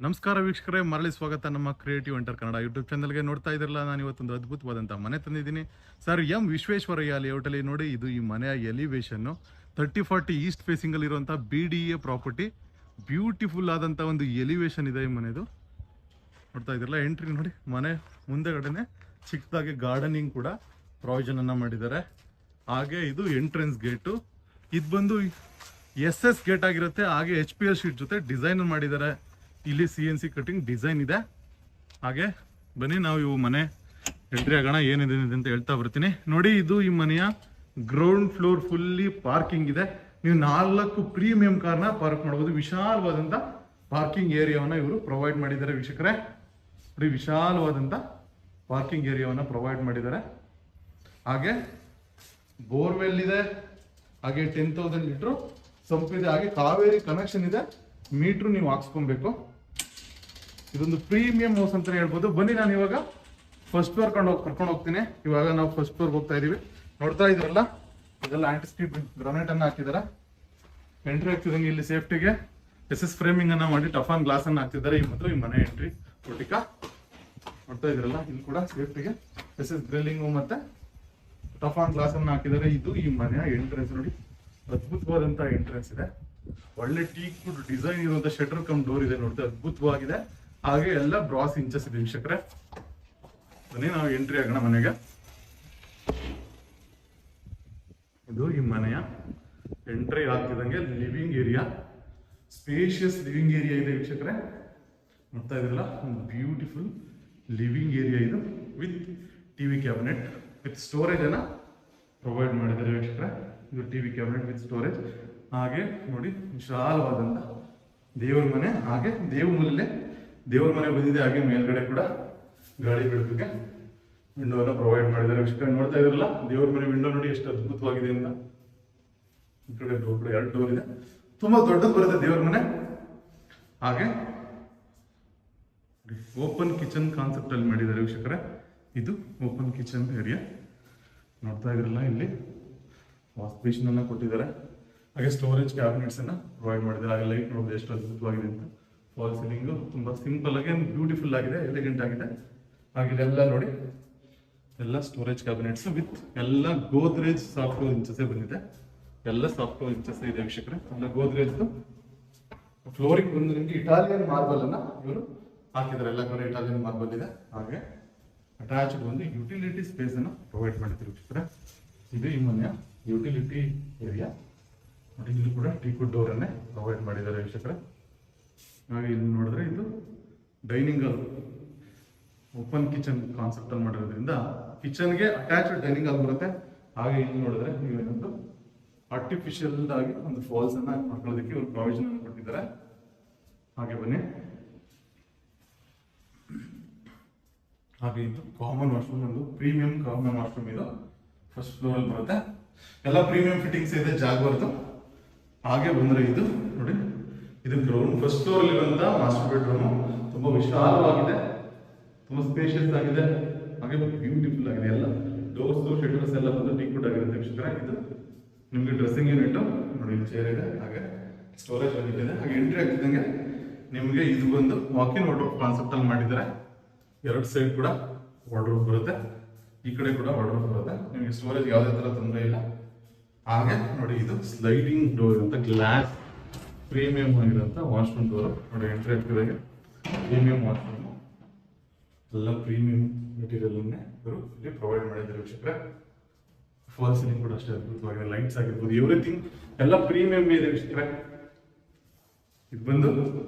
ನಮಸ್ಕಾರ ವೀಕ್ಷಕರೇ, ಮರಳಿ ಸ್ವಾಗತ ನಮ್ಮ ಕ್ರಿಯೇಟಿವ್ ಎಂಟರ್ ಕನ್ನಡ ಯೂಟ್ಯೂಬ್ ಚಾನಲ್ಗೆ. ನೋಡ್ತಾ ಇದ್ರಲ್ಲ, ನಾನು ಇವತ್ತೊಂದು ಅದ್ಭುತವಾದಂಥ ಮನೆ ತಂದಿದ್ದೀನಿ ಸರ್. ವಿಶ್ವೇಶ್ವರಯ್ಯ ಲೇಔಟಲ್ಲಿ ನೋಡಿ, ಇದು ಈ ಮನೆಯ ಎಲಿವೇಶನ್ನು 3040 ಈಸ್ಟ್ ಫೇಸಿಂಗಲ್ಲಿ ಇರುವಂಥ BDA ಪ್ರಾಪರ್ಟಿ. ಬ್ಯೂಟಿಫುಲ್ ಆದಂಥ ಒಂದು ಎಲಿವೇಶನ್ ಇದೆ ಈ ಮನೆದು. ನೋಡ್ತಾ ಇದ್ರಲ್ಲ, ಎಂಟ್ರಿ ನೋಡಿ, ಮನೆ ಮುಂದೆಗಡೆನೆ ಚಿಕ್ಕದಾಗಿ ಗಾರ್ಡನಿಂಗ್ ಕೂಡ ಪ್ರಾವಿಷನ್ ಅನ್ನ ಮಾಡಿದ್ದಾರೆ. ಹಾಗೆ ಇದು ಎಂಟ್ರೆನ್ಸ್ ಗೇಟು. ಇದು ಬಂದು SS ಗೇಟ್ ಆಗಿರುತ್ತೆ. ಹಾಗೆ HPL ಶೀಟ್ ಜೊತೆ ಡಿಸೈನ್ ಮಾಡಿದ್ದಾರೆ. ಇಲ್ಲಿ CNC ಕಟಿಂಗ್ ಡಿಸೈನ್ ಇದೆ. ಹಾಗೆ ಬನ್ನಿ ನಾವು ಇವು ಮನೆ ಎಂಟ್ರಿ ಆಗೋಣ, ಏನಿದೆ ಅಂತ ಹೇಳ್ತಾ ಬರ್ತೀನಿ. ನೋಡಿ, ಇದು ಈ ಮನೆಯ ಗ್ರೌಂಡ್ ಫ್ಲೋರ್ ಫುಲ್ಲಿ ಪಾರ್ಕಿಂಗ್ ಇದೆ. ನೀವು 4 ಪ್ರೀಮಿಯಂ ಕಾರ್ನ ಪಾರ್ಕ್ ಮಾಡಬಹುದು. ವಿಶಾಲವಾದಂಥ ಪಾರ್ಕಿಂಗ್ ಏರಿಯಾವನ್ನ ಇವರು ಪ್ರೊವೈಡ್ ಮಾಡಿದ್ದಾರೆ ವೀಕ್ಷಕರೇ. ನೋಡಿ, ವಿಶಾಲವಾದಂಥ ಪಾರ್ಕಿಂಗ್ ಏರಿಯಾವನ್ನ ಪ್ರೊವೈಡ್ ಮಾಡಿದ್ದಾರೆ. ಹಾಗೆ ಬೋರ್ವೆಲ್ ಇದೆ. ಹಾಗೆ 10,000 ಲೀಟ್ರು ಸಂಪ್ ಇದೆ. ಹಾಗೆ ಕಾವೇರಿ ಕನೆಕ್ಷನ್ ಇದೆ. ಮೀಟ್ರು ನೀವು ಹಾಕ್ಸ್ಕೊಬೇಕು. ಇದೊಂದು ಪ್ರೀಮಿಯಂ ಹೌಸ್ ಅಂತಾನೆ ಹೇಳ್ಬೋದು. ಬನ್ನಿ, ನಾನು ಇವಾಗ ಫಸ್ಟ್ ಫ್ಲೋರ್ ಕರ್ಕೊಂಡು ಹೋಗ್ತೀನಿ. ಇವಾಗ ನಾವು ಫಸ್ಟ್ ಫ್ಲೋರ್ ಹೋಗ್ತಾ ಇದೀವಿ. ನೋಡ್ತಾ ಇದ್ರಲ್ಲ, ಇದೆಲ್ಲ ಆಂಟಿಸ್ಟಿಕ್ ಗ್ರಾನೈಟ್ ಅನ್ನ ಹಾಕಿದ್ದಾರೆ. ಎಂಟ್ರಿ ಆಗ್ತಿದಂಗೆ ಇಲ್ಲಿ ಸೇಫ್ಟಿಗೆ SS ಫ್ರೇಮಿಂಗ್ ಅನ್ನ ಮಾಡಿ ಟಫಾನ್ ಗ್ಲಾಸ್ ಅನ್ನ ಹಾಕ್ತಿದ್ದಾರೆ. ಈ ಮನೆ ಎಂಟ್ರಿ ಪೋರ್ಟಿಕ ನೋಡ್ತಾ ಇದ್ರಲ್ಲ, ಇಲ್ಲಿ ಕೂಡ ಸೇಫ್ಟಿಗೆ SS ಗ್ರಿಲ್ಲಿಂಗು ಮತ್ತೆ ಟಫಾನ್ ಗ್ಲಾಸ್ ಅನ್ನ ಹಾಕಿದ್ದಾರೆ. ಇದು ಈ ಮನೆಯ ಎಂಟ್ರೆನ್ಸ್. ನೋಡಿ, ಅದ್ಭುತವಾದಂತ ಎಂಟ್ರೆನ್ಸ್ ಇದೆ. ಒಳ್ಳೆ ಟೀಕ್ ವುಡ್ ಡಿಸೈನ್ ಇರುವಂತ ಶಟರ್ ಕಮ್ ಡೋರ್ ಇದೆ. ನೋಡ್ತಾ ಅದ್ಭುತವಾಗಿದೆ. ಹಾಗೆ ಎಲ್ಲ ಬ್ರಾಸ್ ಇಂಚಸ್ ಇದೆ ವೀಕ್ಷಕರೇ. ಬನ್ನಿ ನಾವು ಎಂಟ್ರಿ ಆಗೋಣ ಮನೆಗೆ. ಇದು ಈ ಮನೆಯ ಎಂಟ್ರಿ ಆಗ್ತಿದಂಗೆ living area, spacious living area ಇದೆ ವೀಕ್ಷಕರೇ. ನೋಡ್ತಾ ಇದ್ರಲ್ಲ, ಒಂದು ಬ್ಯೂಟಿಫುಲ್ ಲಿವಿಂಗ್ ಏರಿಯಾ ಇದು. With TV cabinet with storage ಅನ್ನ ಪ್ರೊವೈಡ್ ಮಾಡಿದ್ದಾರೆ ವೀಕ್ಷಕರೇ. ಇದು TV ಕ್ಯಾಬಿನೆಟ್ ವಿತ್ ಸ್ಟೋರೇಜ್. ಹಾಗೆ ನೋಡಿ, ವಿಶಾಲವಾದಂತ ದೇವರ ಮನೆ. ಹಾಗೆ ದೇವರ ಮನೆ ಬಂದಿದೆ. ಹಾಗೆ ಮೇಲ್ಗಡೆ ಕೂಡ ಗಾಳಿ ಬೆಳಕಿಗೆ ವಿಂಡೋನ ಪ್ರೊವೈಡ್ ಮಾಡಿದ್ದಾರೆ ವೀಕ್ಷಕರೇ. ನೋಡ್ತಾ ಇದ್ರಲ್ಲ, ದೇವರ ಮನೆ ವಿಂಡೋ ನೋಡಿ ಎಷ್ಟು ಅದ್ಭುತವಾಗಿದೆ ಅಂತ. ಈ ಕಡೆ ಡೋರ್ ಕೂಡ 2 ಡೋರ್ ಇದೆ. ತುಂಬಾ ದೊಡ್ಡದು ಬರುತ್ತೆ ದೇವರ ಮನೆ. ಹಾಗೆ ಓಪನ್ ಕಿಚನ್ ಕಾನ್ಸೆಪ್ಟ್ ಅಲ್ಲಿ ಮಾಡಿದ್ದಾರೆ ವೀಕ್ಷಕರೇ. ಇದು ಓಪನ್ ಕಿಚನ್ ಏರಿಯಾ. ನೋಡ್ತಾ ಇದ್ರಲ್ಲ, ಇಲ್ಲಿ ವಾಶ್ ಬೇಸಿನ್ ಅನ್ನ ಕೊಟ್ಟಿದ್ದಾರೆ. ಹಾಗೆ ಸ್ಟೋರೇಜ್ ಕ್ಯಾಬಿನೆಟ್ಸ್ ಅನ್ನ ಪ್ರೊವೈಡ್ ಮಾಡಿದ್ದಾರೆ. ಹಾಗೆ ಲೈಟ್ ನೋಡೋದು ಎಷ್ಟು ಅದ್ಭುತವಾಗಿದೆ ಅಂತ. ಫಾಲ್ ಸೀಲಿಂಗ್ ತುಂಬಾ ಸಿಂಪಲ್ ಆಗಿ ಬ್ಯೂಟಿಫುಲ್ ಆಗಿದೆ, ಎಲಿಗೆಂಟ್ ಆಗಿದೆ. ಹಾಗೆ ಇದೆಲ್ಲ ನೋಡಿ, ಎಲ್ಲ ಸ್ಟೋರೇಜ್ ಕ್ಯಾಬಿನೆಟ್ಸ್ ವಿತ್ ಎಲ್ಲ ಗೋದ್ರೇಜ್ ಸಾಫ್ಟ್ವೇರ್ ಇಂಚಸ್ ಬಂದಿದೆ. ಎಲ್ಲ ಸಾಫ್ಟ್ವೇರ್ ಇಂಚಸ್ ಇದೆ ವೀಕ್ಷಕರೇ. ಎಲ್ಲ ಗೋದ್ರೇಜ್ ಫ್ಲೋರಿಂಗ್ ಬಂದು ನಿಮಗೆ ಇಟಾಲಿಯನ್ ಮಾರ್ಬಲ್ ಅನ್ನ ಇವರು ಹಾಕಿದ್ದಾರೆ. ಎಲ್ಲ ಕಡೆ ಇಟಾಲಿಯನ್ ಮಾರ್ಬಲ್ ಇದೆ. ಹಾಗೆ ಅಟ್ಯಾಚ್ಡ್ ಒಂದು ಯುಟಿಲಿಟಿ ಸ್ಪೇಸ್ ಅನ್ನು ಪ್ರೊವೈಡ್ ಮಾಡಿದ್ರು ವೀಕ್ಷಕರೇ. ಇದು ಈ ಮನೆಯ ಯುಟಿಲಿಟಿ ಏರಿಯಾ. ನೋಡಿ, ಇಲ್ಲಿ ಕೂಡ ಟೀಕುಡ್ ಡೋರ್ ಅನ್ನೇ ಪ್ರೊವೈಡ್ ಮಾಡಿದ್ದಾರೆ ವೀಕ್ಷಕರೇ. ಹಾಗೆ ಇಲ್ಲಿ ನೋಡಿದ್ರೆ ಇದು dining hall, open kitchen concept ಅಲ್ಲಿ ಮಾಡಿರೋದ್ರಿಂದ ಕಿಚನ್ಗೆ ಅಟ್ಯಾಚ್ಡ್ ಡೈನಿಂಗ್ ಹಾಲ್ ಬರುತ್ತೆ. ಹಾಗೆ ಇಲ್ಲಿ ನೋಡಿದ್ರೆ ನೀವೇನೊಂದು ಆರ್ಟಿಫಿಷಿಯಲ್ ಆಗಿ ಒಂದು ಫಾಲ್ಸ್ ಅನ್ನ ಮಾಡ್ಕೊಳ್ಳೋದಕ್ಕೆ ಇವರು ಪ್ರಾವಿಷನ್ ಅನ್ನು ಕೊಟ್ಟಿದ್ದಾರೆ. ಹಾಗೆ ಬನ್ನಿ. ಹಾಗೆ ಇದು ಕಾಮನ್ ವಾಶ್ರೂಮ್, ಒಂದು ಪ್ರೀಮಿಯಂ ಕಾಮನ್ ವಾಶ್ರೂಮ್. ಇದು ಫಸ್ಟ್ ಫ್ಲೋರ್ ಅಲ್ಲಿ ಬರುತ್ತೆ. ಎಲ್ಲ ಪ್ರೀಮಿಯಂ ಫಿಟ್ಟಿಂಗ್ಸ್ ಇದೆ ಜಾಗವರ್ದು. ಹಾಗೆ ಬಂದ್ರೆ ಇದು ನೋಡಿ, ಇದು ಗ್ರೌಂಡ್ ಫಸ್ಟ್ ಫ್ಲೋರ್ ಅಲ್ಲಿ ಇರುವಂತ ಮಾಸ್ಟರ್ ಬೆಡ್ರೂಮ್. ತುಂಬಾ ವಿಶಾಲವಾಗಿದೆ, ತುಂಬಾ ಸ್ಪೇಷಿಯಸ್ ಆಗಿದೆ. ಹಾಗೆ ಬ್ಯೂಟಿಫುಲ್ ಆಗಿದೆ. ಎಲ್ಲ ಡೋರ್ಸ್ ಶಟರ್ಸ್ ಎಲ್ಲ ಬಂದು ಟೀಕ್ವುಡ್ ಆಗಿರುತ್ತೆ ವೀಕ್ಷಕರೇ. ಇದು ನಿಮ್ಗೆ ಡ್ರೆಸ್ಸಿಂಗ್ ಯೂನಿಟ್ ನೋಡಿ, ಇಲ್ಲಿ ಚೇರ್ ಇದೆ. ಹಾಗೆ ಸ್ಟೋರೇಜ್ ಯೂನಿಟ್ ಇದೆ. ಹಾಗೆ ಎಂಟ್ರಿ ಆಗ್ತಿದ್ದಂಗೆ ನಿಮ್ಗೆ ಇದು ಬಂದು ವಾಕಿನ್ ವಾರ್ಡ್ರೋಬ್ ಕಾನ್ಸೆಪ್ಟ್ ಅಲ್ಲಿ ಮಾಡಿದ್ದಾರೆ. 2 ಸೈಡ್ ಕೂಡ ವಾರ್ಡ್ರೋಬ್ ಬರುತ್ತೆ. ಈ ಕಡೆ ಕೂಡ ವಾರ್ಡ್ರೋಬ್ ಬರುತ್ತೆ. ನಿಮಗೆ ಸ್ಟೋರೇಜ್ ಯಾವುದೇ ತರ ತೊಂದರೆ ಇಲ್ಲ. ಹಾಗೆ ನೋಡಿ, ಇದು ಸ್ಲೈಡಿಂಗ್ ಡೋರ್ ಅಂತ ಗ್ಲಾಸ್ ಪ್ರೀಮಿಯಂ ಆಗಿರೋಂಥ ವಾಶ್ರೂಮ್ ಡೋರ್. ನೋಡಿ, ಎಂಟ್ರಿ ಆಗ್ತಿದಾಗ ಪ್ರೀಮಿಯಂ ವಾಶ್ರೂಮ್, ಎಲ್ಲ ಪ್ರೀಮಿಯಂ ಮೆಟೀರಿಯಲ್ ಅನ್ನೇ ಇವರು ಇಲ್ಲಿ ಪ್ರೊವೈಡ್ ಮಾಡಿದ್ದಾರೆ ವೀಕ್ಷಕರೇ. ಫಾಲ್ ಸೀಲಿಂಗ್ ಕೂಡ ಅಷ್ಟೇ ಅದ್ಭುತವಾಗಿದೆ. ಲೈಟ್ಸ್ ಆಗಿರ್ಬೋದು, ಎವ್ರಿಥಿಂಗ್ ಎಲ್ಲ ಪ್ರೀಮಿಯಂ ಇದೆ ವೀಕ್ಷಕರೇ. ಇದು ಬಂದು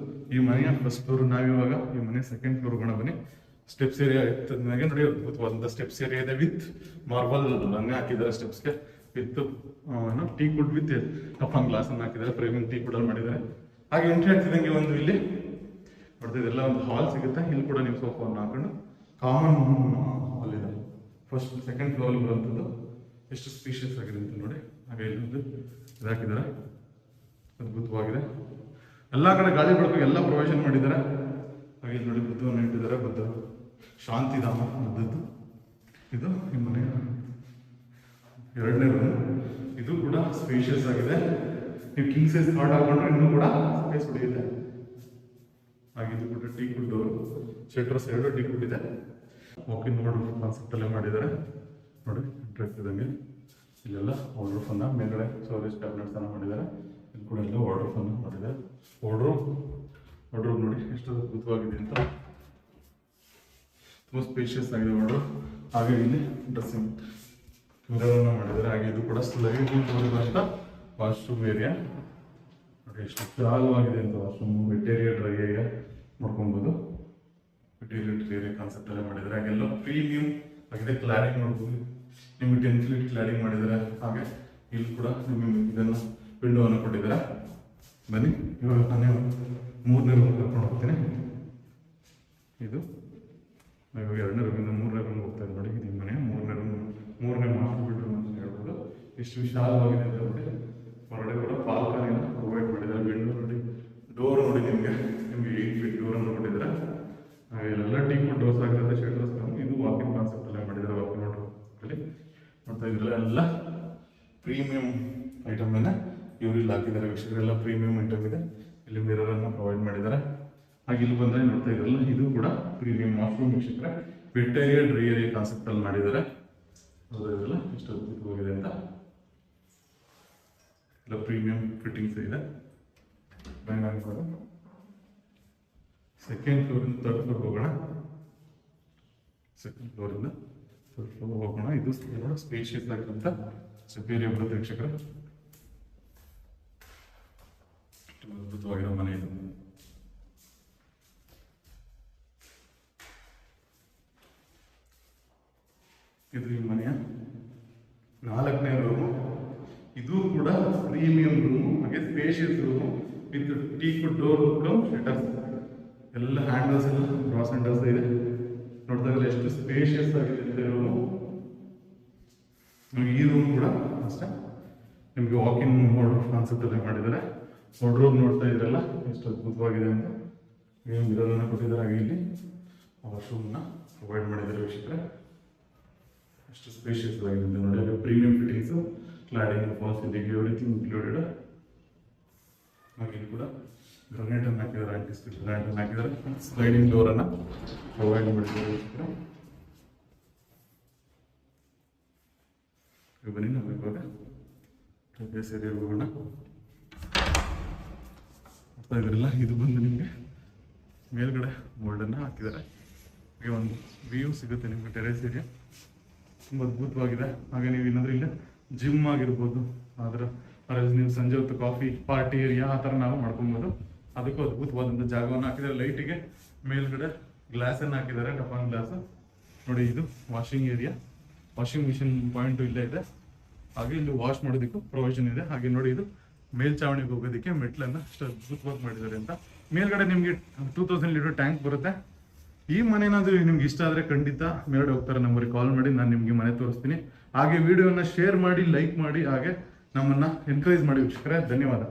ಈ ಮನೆಯ ಫಸ್ಟ್ ಫ್ಲೋರ್. ನಾವಿವಾಗ ಈ ಮನೆ ಸೆಕೆಂಡ್ ಫ್ಲೋರ್ ಹೋಗೋಣ ಬನ್ನಿ. ಸ್ಟೆಪ್ಸ್ ಏರಿಯಾ ನನಗೆ ನೋಡಿ, ಅದ್ಭುತವಾದಂಥ ಸ್ಟೆಪ್ಸ್ ಏರಿಯಾ ಇದೆ. ವಿತ್ ಮಾರ್ಬಲ್ ಅನ್ನೇ ಹಾಕಿದ್ದಾರೆ ಸ್ಟೆಪ್ಸ್ಗೆ. ವಿತ್ ಟೀಕ್ವುಡ್ ವಿತ್ ಟಫಾನ್ ಗ್ಲಾಸ್ ಅನ್ನು ಹಾಕಿದ್ದಾರೆ. ಫ್ರೇಮಿಂಗ್ ಟೀಕ್ವುಡ್ ಅಲ್ಲಿ ಮಾಡಿದ್ದಾರೆ. ಹಾಗೆ ಎಂಟ್ರಿ ಆಗ್ತಿದಂಗೆ ಒಂದು ಇಲ್ಲಿ ನೋಡ್ತಾ ಇದೆಲ್ಲ ಒಂದು ಹಾಲ್ ಸಿಗುತ್ತೆ. ಇಲ್ಲಿ ಕೂಡ ನೀವು ಸೋಫಾವನ್ನು ಹಾಕೊಂಡು ಕಾಮನ್ ಹಾಲ್ ಇದೆ. ಫಸ್ಟ್ ಸೆಕೆಂಡ್ ಫ್ಲೋರ್ ಅಲ್ಲಿ ಬರುವಂಥದ್ದು ಎಷ್ಟು ಸ್ಪೀಷಿಯಸ್ ಆಗಿದೆ ಅಂತ ನೋಡಿ. ಹಾಗೆ ಇಲ್ಲಿ ಒಂದು ಇದಾಕಿದ್ದಾರೆ, ಅದ್ಭುತವಾಗಿದೆ. ಎಲ್ಲ ಕಡೆ ಗಾಳಿ ಬೆಳಕು ಎಲ್ಲ ಪ್ರೊವಿಷನ್ ಮಾಡಿದ್ದಾರೆ. ಹಾಗೆ ಇಲ್ಲಿ ನೋಡಿ, ಬುದ್ಧವನ್ನು ಇಟ್ಟಿದ್ದಾರೆ. ಬುದ್ಧ ಶಾಂತಿಧಾಮ ಬುದ್ಧದ್ದು. ಇದು ಈ ಮನೆಯ 2ನೇ ರೂಮ್. ಇದು ಕೂಡ ಸ್ಪೇಷಿಯಸ್ ಆಗಿದೆ. ನೀವು ಕಿಂಗ್ ಸೈಜ್ ಕಾಟ್ ಹಾಕೊಂಡ್ರೆ ಇನ್ನೂ ಕೂಡ ಸ್ಪೇಸ್ ಉಳಿಯುತ್ತೆ. ಹಾಗೆ ಇದು ಕೂಡ ಟೀ ಕುಡ್ ಡೋರ್, ಶಟರ್ಸ್ ಎರಡು ಟೀ ಕುಡ್ ಇದೆ. ವಾಕಿನ್ ವಾರ್ಡ್ರೋಬ್ ಕಾನ್ಸೆಪ್ಟ್ ಅಲ್ಲೇ ಮಾಡಿದ್ದಾರೆ ನೋಡಿ. ಇಂಟ್ರೆಸ್ಟ್ ಇದ್ದಂಗೆ ಇಲ್ಲೆಲ್ಲ ವಾರ್ಡ್ರೋಬ್ ಅನ್ನ ಮೇಲ್ಗಡೆ ಸ್ಟೋರೇಜ್ ಕ್ಯಾಬಿನೆಟ್ಸ್ ಅನ್ನ ಮಾಡಿದ್ದಾರೆ. ಇಲ್ಲಿ ಕೂಡ ಎಲ್ಲ ವಾರ್ಡ್ರೋಬ್ ಅನ್ನ ಮಾಡಿದ್ದಾರೆ. ವಾರ್ಡ್ರೋಬ್ ನೋಡಿ ಎಷ್ಟು ಅದ್ಭುತವಾಗಿದೆ ಅಂತ, ತುಂಬ ಸ್ಪೇಷಿಯಸ್ ಆಗಿದೆ ವಾರ್ಡ್ರೋಬ್. ಹಾಗೆ ಇಲ್ಲಿ ಡ್ರೆಸ್ಸಿಂಗ್ ಮಿರರ್ ಅನ್ನ ಮಾಡಿದ್ದಾರೆ. ಹಾಗೆ ಇದು ಕೂಡ ಸ್ಲೈಡಿಂಗ್ ಅಂತ ವಾಶ್ರೂಮ್ ಏರಿಯಾ ನೋಡಿ, ಎಷ್ಟು ವಿಶಾಲವಾಗಿದೆ ಅಂತ. Washroom wet area, dry area ಮಾಡ್ಕೊಬೋದು. ವೆಟ್ ಏರಿಯಾ ಕಾನ್ಸೆಪ್ಟ್ ಎಲ್ಲ ಮಾಡಿದ್ದಾರೆ. ಹಾಗೆಲ್ಲ ಪ್ರೀಮಿಯಂ ಆಗಿದೆ. ಕ್ಲಾಡಿಂಗ್ ನೋಡ್ಬೋದು, ನಿಮಗೆ 10 ಫೀಟ್ ಕ್ಲಾಡಿಂಗ್ ಮಾಡಿದ್ದಾರೆ. ಹಾಗೆ ಇಲ್ಲಿ ಕೂಡ ನಿಮಗೆ ಇದನ್ನು ವಿಂಡೋವನ್ನು ಕೊಟ್ಟಿದ್ದಾರೆ. ಬನ್ನಿ ಇವಾಗ ನಾನು 3ನೇ ರೂಮ್ ಕರ್ಕೊಂಡು ಹೋಗ್ತೀನಿ. ಇದು ಇವಾಗ 2ನೇ ರೂಮಿಂದ 3ನೇ ರೂಮ್ ಹೋಗ್ತಾ ಇದೆ ನೋಡಿ. ಇದು ಮನೆ 3ನೇ ಮಾಸ್ಟರ್ ಬೆಡ್ರೂಮ್ ಅಂತ ಹೇಳ್ಬೋದು. ಎಷ್ಟು ವಿಶಾಲವಾಗಿದೆ ಅಂತ ನೋಡಿ. ಹೊರಗಡೆ ಕೂಡ ಬಾಲ್ಕನಿನ ಪ್ರೊವೈಡ್ ಮಾಡಿದ್ದಾರೆ. ವಿಂಡೋ ನೋಡಿ, ಡೋರ್ ನೋಡಿ, ನಿಮಗೆ 8 ಫೀಟ್ ಡೋರನ್ನು ಕೊಟ್ಟಿದ್ದಾರೆ. ಇಲ್ಲೆಲ್ಲ ಟೀ ಕುಡ್ ಡೋರ್ಸ್ ಆಗಿರುತ್ತೆ, ಶಟರ್ಸ್. ಇದು ವಾಕಿಂಗ್ ಕಾನ್ಸೆಪ್ಟ್ ಅಲ್ಲೇ ಮಾಡಿದ್ದಾರೆ. ವಾಕಿಂಗ್ ಅಲ್ಲಿ ನೋಡ್ತಾ ಇದ್ರಲ್ಲ, ಎಲ್ಲ ಪ್ರೀಮಿಯಂ ಐಟಮ್ ಅನ್ನ ಇವರು ಇಲ್ಲಿ ಹಾಕಿದ್ದಾರೆ. ವೀಕ್ಷಕರೆಲ್ಲ ಪ್ರೀಮಿಯಂ ಐಟಮ್ ಇದೆ. ಇಲ್ಲಿ ಮಿರರ್ ಅನ್ನ ಪ್ರೊವೈಡ್ ಮಾಡಿದ್ದಾರೆ. ಹಾಗೆ ಇಲ್ಲಿ ಬಂದ್ರೆ ನೋಡ್ತಾ ಇದ್ರಲ್ಲ, ಇದು ಕೂಡ ಪ್ರೀಮಿಯಂ ವಾಶ್ರೂಮ್ ವೀಕ್ಷಕರೇ. Wet area, dry area concept ಅಲ್ಲಿ ಮಾಡಿದ್ದಾರೆ. ನೋಡ್ತಾ ಇದ್ರಲ್ಲ ಎಷ್ಟು ಅದ್ಭುತವಾಗಿದೆ ಅಂತ. ಎಲ್ಲ ಪ್ರೀಮಿಯಂ ಫಿಟ್ಟಿಂಗ್ಸ್ ಇದೆ. ಸೆಕೆಂಡ್ ಫ್ಲೋರಿಂದ ಥರ್ಡ್ ಫ್ಲೋರ್ ಹೋಗೋಣ. ಸೆಕೆಂಡ್ ಫ್ಲೋರಿಂದ ಥರ್ಡ್ ಫ್ಲೋರ್ ಹೋಗೋಣ. ಇದು ಸ್ಪೇಷಿಯಸ್ ಆಗಿರುವಂತ ಸುಪೀರಿಯರ್ ಬರುತ್ತೆ ವೀಕ್ಷಕರೇ. ಅದ್ಭುತವಾಗಿರೋ ಮನೆ ಇದು. ಇದು ಈ ಮನೆಯ 4ನೇ ರೂಮು. ಇದು ಕೂಡ ಪ್ರೀಮಿಯಂ ರೂಮು, ಹಾಗೆ spacious room with teak wood door come shutters. ಎಲ್ಲ ಹ್ಯಾಂಡಲ್ಸ್ ಎಲ್ಲ ಕ್ರಾಸ್ ಹ್ಯಾಂಡಲ್ಸ್ ಇದೆ. ನೋಡ್ತಾ ಇದ್ರೆ ಎಷ್ಟು ಸ್ಪೇಷಿಯಸ್ ಆಗಿದೆ ರೂಮು. ಈ ರೂಮ್ ಕೂಡ ಅಷ್ಟೇ ನಿಮಗೆ ವಾಕಿನ್ ವಾರ್ಡ್ರೋಬ್ ಕಾನ್ಸೆಪ್ಟ್ ಅಲ್ಲೇ ಮಾಡಿದ್ದಾರೆ. ವಾರ್ಡ್ರೋಬ್ ನೋಡ್ತಾ ಇದ್ರಲ್ಲ ಎಷ್ಟು ಅದ್ಭುತವಾಗಿದೆ ಅಂತ. ಮಿರರ್ ಅನ್ನ ಕೊಟ್ಟಿದ್ದಾರೆ. ಹಾಗೆ ಇಲ್ಲಿ ವಾಶ್ರೂಮ್ನ ಪ್ರೊವೈಡ್ ಮಾಡಿದ್ದಾರೆ ವೀಕ್ಷಕರೇ. ಎಷ್ಟು ಸ್ಪೇಷಿಯಸ್ ಆಗಿದೆ ಅಂತ ನೋಡಿ. ಹಾಗೆ premium fittings, cladding, fall ceiling, everything included. ಹಾಗೆ ಕೂಡ ಗ್ರಾನೈಟ್ ಅನ್ನು ಹಾಕಿದ್ದಾರೆ. ಆಂಟಿಸ್ಟಿಕ್ ಗ್ರಾನೈಟ್ ಅನ್ನು ಹಾಕಿದ್ದಾರೆ. ಸ್ಲೈಡಿಂಗ್ ಡೋರ್ ಅನ್ನ ಪ್ರೊವೈಡ್ ಮಾಡಿದ್ದಾರೆ ವೀಕ್ಷಕರೇ. ಬನ್ನಿ ನಾವು ಇವಾಗ ಸೇರಿ ಹೋಗೋಣ. ನೋಡ್ತಾ ಇದ್ರಲ್ಲ, ಇದು ಬಂದು ನಿಮಗೆ ಮೇಲ್ಗಡೆ ಬೋರ್ಡನ್ನು ಹಾಕಿದ್ದಾರೆ. ಹಾಗೆ ಒಂದು ವ್ಯೂ ಸಿಗುತ್ತೆ ನಿಮಗೆ ಟೆರೇಸ್ ಏರಿಯಾ. ತುಂಬ ಅದ್ಭುತವಾಗಿದೆ. ಹಾಗೆ ನೀವು ಏನಾದರೂ ಇಲ್ಲ ಜಿಮ್ ಆಗಿರ್ಬೋದು, ಅದರ ನೀವು ಸಂಜೆ ಹೊತ್ತು ಕಾಫಿ ಪಾರ್ಟಿ ಏರಿಯಾ ಆ ಥರ ನಾವು ಮಾಡ್ಕೊಬೋದು. ಅದಕ್ಕೂ ಅದ್ಭುತವಾದಂಥ ಜಾಗವನ್ನು ಹಾಕಿದ್ದಾರೆ. ಲೈಟಿಗೆ ಮೇಲ್ಗಡೆ ಗ್ಲಾಸನ್ನು ಹಾಕಿದ್ದಾರೆ, ಟಫಾನ್ ಗ್ಲಾಸ್ ನೋಡಿ. ಇದು washing area, washing machine point ಇಲ್ಲೇ ಇದೆ. ಹಾಗೆ ಇಲ್ಲಿ ವಾಶ್ ಮಾಡೋದಕ್ಕೂ ಪ್ರೊವಿಷನ್ ಇದೆ. ಹಾಗೆ ನೋಡಿ, ಇದು ಮೇಲ್ಚಾವಣಿಗೆ ಹೋಗೋದಕ್ಕೆ ಮೆಟ್ಲನ್ನು ಅಷ್ಟು ಅದ್ಭುತವಾಗಿ ಮಾಡಿದ್ದಾರೆ ಅಂತ. ಮೇಲ್ಗಡೆ ನಿಮಗೆ 2000 ಲೀಟರ್ ಟ್ಯಾಂಕ್ ಬರುತ್ತೆ. ಈ ಮನೆನಾದ್ರೂ ನಿಮ್ಗೆ ಇಷ್ಟ ಆದರೆ ಖಂಡಿತ ಮೇಲ್ಗಡೆ ಹೋಗ್ತಾರೆ ನಂಬರಿಗೆ ಕಾಲ್ ಮಾಡಿ, ನಾನು ನಿಮಗೆ ಮನೆ ತೋರಿಸ್ತೀನಿ. ಹಾಗೆ ವಿಡಿಯೋನ ಶೇರ್ ಮಾಡಿ, ಲೈಕ್ ಮಾಡಿ, ಹಾಗೆ ನಮ್ಮನ್ನು ಎನ್ಕರೇಜ್ ಮಾಡಿ ವೀಕ್ಷಕರೇ. ಧನ್ಯವಾದ.